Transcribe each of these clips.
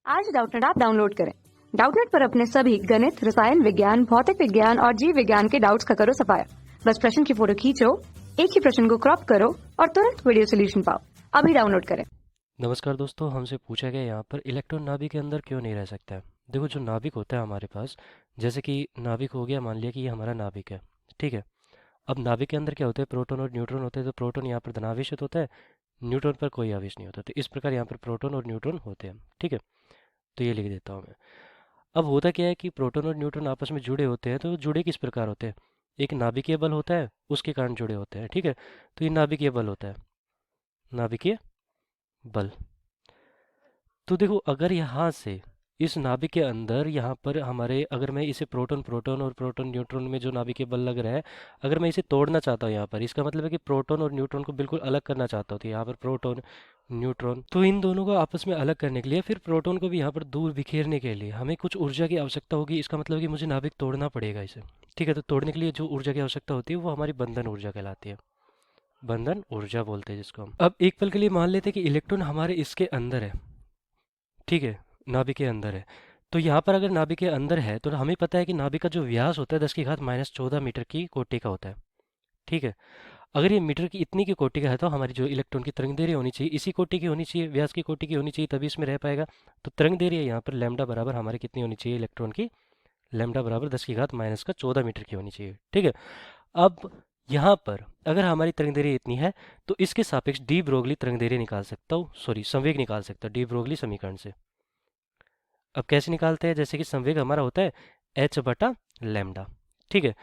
आज Doubtnut app download करें। Doubtnut पर अपने सभी गणित, रसायन विज्ञान, भौतिक विज्ञान और जीव विज्ञान के डाउट्स का करो सफाया। बस प्रश्न की फोटो खींचो, एक ही प्रश्न को क्रॉप करो और तुरंत वीडियो सोल्यूशन पाओ। अभी डाउनलोड करें। नमस्कार दोस्तों, हमसे पूछा गया यहाँ पर इलेक्ट्रॉन नाभिक के अंदर क्यों नहीं रह सकता है। देखो, जो नाभिक होता है हमारे पास, जैसे कि नाभिक हो गया, मान लिया कि ये हमारा नाभिक है, ठीक है। अब नाभिक के अंदर क्या होता है, प्रोटॉन और न्यूट्रॉन होते हैं। तो प्रोटॉन यहाँ पर धनावेशित होता है, न्यूट्रॉन पर कोई आवेश नहीं होता। तो इस प्रकार यहाँ पर प्रोटॉन और न्यूट्रॉन होते हैं, ठीक है। तो ये लिख देता हूँ मैं। अब होता क्या है कि प्रोटॉन और न्यूट्रॉन आपस में जुड़े होते हैं। तो जुड़े किस प्रकार होते हैं, एक नाभिकीय बल होता है, उसके कारण जुड़े होते हैं, ठीक है। तो ये नाभिकीय बल होता है, नाभिकीय बल। तो देखो, अगर यहाँ से इस नाभिक के अंदर यहाँ पर हमारे, अगर मैं इसे प्रोटॉन प्रोटॉन और प्रोटॉन न्यूट्रॉन में जो नाभिक के बल लग रहा है, अगर मैं इसे तोड़ना चाहता हूँ यहाँ पर, इसका मतलब है कि प्रोटॉन और न्यूट्रॉन को बिल्कुल अलग करना चाहता हूँ। तो यहाँ पर प्रोटॉन न्यूट्रॉन, तो इन दोनों को आपस में अलग करने के लिए, फिर प्रोटॉन को भी यहाँ पर दूर बिखेरने के लिए हमें कुछ ऊर्जा की आवश्यकता होगी। इसका मतलब है कि मुझे नाभिक तोड़ना पड़ेगा इसे, ठीक है। तो तोड़ने के लिए जो ऊर्जा की आवश्यकता होती है वो हमारी बंधन ऊर्जा कहलाती है। बंधन ऊर्जा बोलते हैं जिसको हम। अब एक पल के लिए मान लेते हैं कि इलेक्ट्रॉन हमारे इसके अंदर है, ठीक है, नाभिक के अंदर है। तो यहाँ पर अगर नाभिक के अंदर है तो हमें पता है कि नाभिक का जो व्यास होता है 10⁻⁻14 मीटर की कोटि का होता है, ठीक है। अगर ये मीटर की इतनी की कोटि का है तो हमारी जो इलेक्ट्रॉन की तरंग दैर्घ्य होनी चाहिए इसी कोटि की होनी चाहिए, व्यास की कोटि की होनी चाहिए, तभी इसमें रह पाएगा। तो तरंग दैर्घ्य यहाँ पर लैम्डा बराबर हमारे कितनी होनी चाहिए, इलेक्ट्रॉन की लैम्डा बराबर 10⁻⁻14 मीटर की होनी चाहिए, ठीक है। अब यहाँ पर अगर हमारी तरंग दैर्घ्य इतनी है तो इसके सापेक्ष डी ब्रोगली तरंग दैर्घ्य निकाल सकता हूँ, सॉरी संवेग निकाल सकता हूँ डी ब्रोगली समीकरण से। अब कैसे निकालते हैं, जैसे कि संवेग हमारा होता है एच बटा लैम्डा, ठीक है।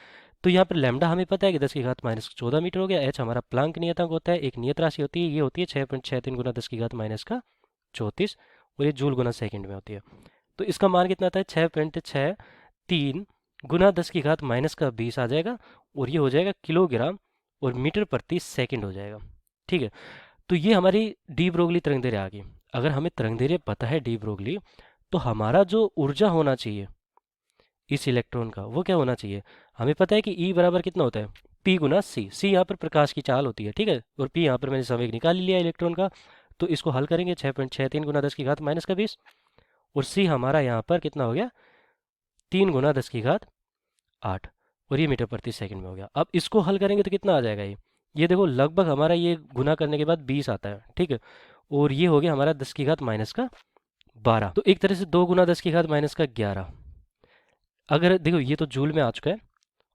तो यहाँ पर लैम्डा हमें पता है कि 10⁻⁻14 मीटर हो गया। एच हमारा प्लांक नियतांक होता है, एक नियत राशि होती है, ये होती है 6.63 गुना 10⁻⁻34 और ये जूल गुना सेकंड में होती है। तो इसका मान कितना आता है, 6.63 गुना 10⁻⁻20 आ जाएगा और ये हो जाएगा किलोग्राम और मीटर प्रति सेकंड हो जाएगा, ठीक है। तो ये हमारी डी ब्रोगली तरंग दैर्घ्य आ गई। अगर हमें तरंग दैर्घ्य पता है डी ब्रोगली, तो हमारा जो ऊर्जा होना चाहिए इस इलेक्ट्रॉन का वो क्या होना चाहिए, हमें पता है कि E बराबर कितना होता है, P गुना C। C यहाँ पर प्रकाश की चाल होती है, ठीक है, और P यहाँ पर मैंने संवेग निकाल लिया इलेक्ट्रॉन का। तो इसको हल करेंगे 6.63 गुना 10⁻⁻20 और C हमारा यहाँ पर कितना हो गया, 3 गुना 10⁸ और ये मीटर प्रति सेकंड में हो गया। अब इसको हल करेंगे तो कितना आ जाएगा, ये देखो लगभग हमारा ये गुना करने के बाद 20 आता है, ठीक है। और ये हो गया हमारा 10⁻⁻12। तो एक तरह से 2 गुना 10⁻⁻11। अगर देखो ये तो जूल में आ चुका है,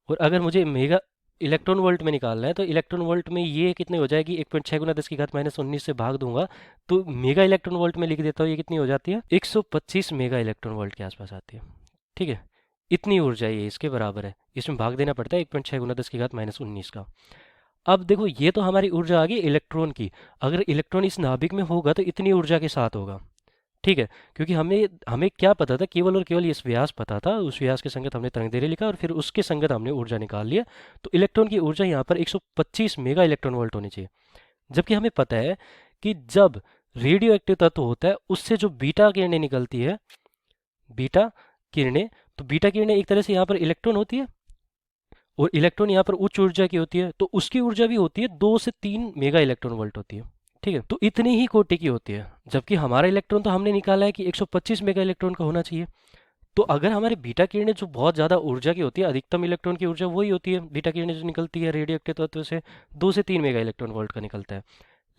और अगर मुझे मेगा इलेक्ट्रॉन वोल्ट में निकालना है तो इलेक्ट्रॉन वोल्ट में ये कितने हो जाएगी, 1.6 गुना 10⁻⁻19 से भाग दूंगा तो मेगा इलेक्ट्रॉन वोल्ट में लिख देता हूँ, ये कितनी हो जाती है, 125 मेगा इलेक्ट्रॉन वोल्ट के आसपास आती है, ठीक है। इतनी ऊर्जा ये इसके बराबर है, इसमें भाग देना पड़ता है 1.6 गुना 10⁻⁻19 का। अब देखो ये तो हमारी ऊर्जा आ गई इलेक्ट्रॉन की। अगर इलेक्ट्रॉन इस नाभिक में होगा तो इतनी ऊर्जा के साथ होगा, ठीक है। क्योंकि हमें हमें क्या पता था, केवल और केवल इस व्यास पता था, उस व्यास के संगत हमने तरंग दैर्घ्य लिखा और फिर उसके संगत हमने ऊर्जा निकाल लिया। तो इलेक्ट्रॉन की ऊर्जा यहाँ पर 125 मेगा इलेक्ट्रॉन वोल्ट होनी चाहिए। जबकि हमें पता है कि जब रेडियो एक्टिव तत्व होता है उससे जो बीटा किरणें निकलती है, बीटा किरणें, तो बीटा किरणें एक तरह से यहाँ पर इलेक्ट्रॉन होती है और इलेक्ट्रॉन यहाँ पर उच्च ऊर्जा की होती है, तो उसकी ऊर्जा भी होती है 2 से 3 मेगा इलेक्ट्रॉन वोल्ट होती है, ठीक है। तो इतनी ही कोटि की होती है, जबकि हमारा इलेक्ट्रॉन तो हमने निकाला है कि 125 मेगा इलेक्ट्रॉन का होना चाहिए। तो अगर हमारे बीटा किरणें जो बहुत ज़्यादा ऊर्जा की होती है, अधिकतम इलेक्ट्रॉन की ऊर्जा वही होती है, बीटा किरणें जो निकलती है रेडियो एक्टिव तत्व से 2 से 3 मेगा इलेक्ट्रॉन वोल्ट का निकलता है।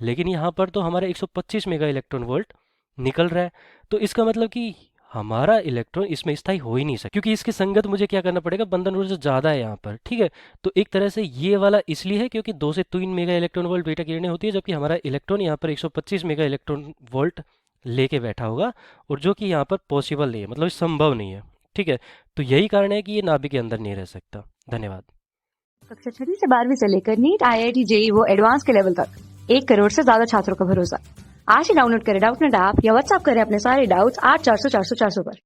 लेकिन यहाँ पर तो हमारा 125 मेगा इलेक्ट्रॉन वोल्ट निकल रहा है। तो इसका मतलब कि हमारा इलेक्ट्रॉन इसमें स्थायी हो ही नहीं सकता, क्योंकि इसके संगत मुझे क्या करना पड़ेगा, बंधन ऊर्जा ज़्यादा है यहाँ पर, ठीक है। तो एक तरह से ये वाला इसलिए है क्योंकि 2 से 3 मेगा इलेक्ट्रॉन वोल्ट बीटा किरणें होती है, जबकि हमारा इलेक्ट्रॉन यहाँ पर 125 मेगा इलेक्ट्रॉन वोल्ट लेके बैठा होगा, और जो कि यहाँ पर पॉसिबल नहीं है, मतलब संभव नहीं है, ठीक है। तो यही कारण है कि ये नाभिक के अंदर नहीं रह सकता। धन्यवाद। कक्षा 6 से 12वीं से लेकर नीट, IIT, JEE वो एडवांस के लेवल तक 1 करोड़ से ज्यादा छात्रों का भरोसा। आज ही डाउनलोड करें डाउटनेट ऐप या व्हाट्सएप करें अपने सारे डाउट्स 8400 400 400 पर।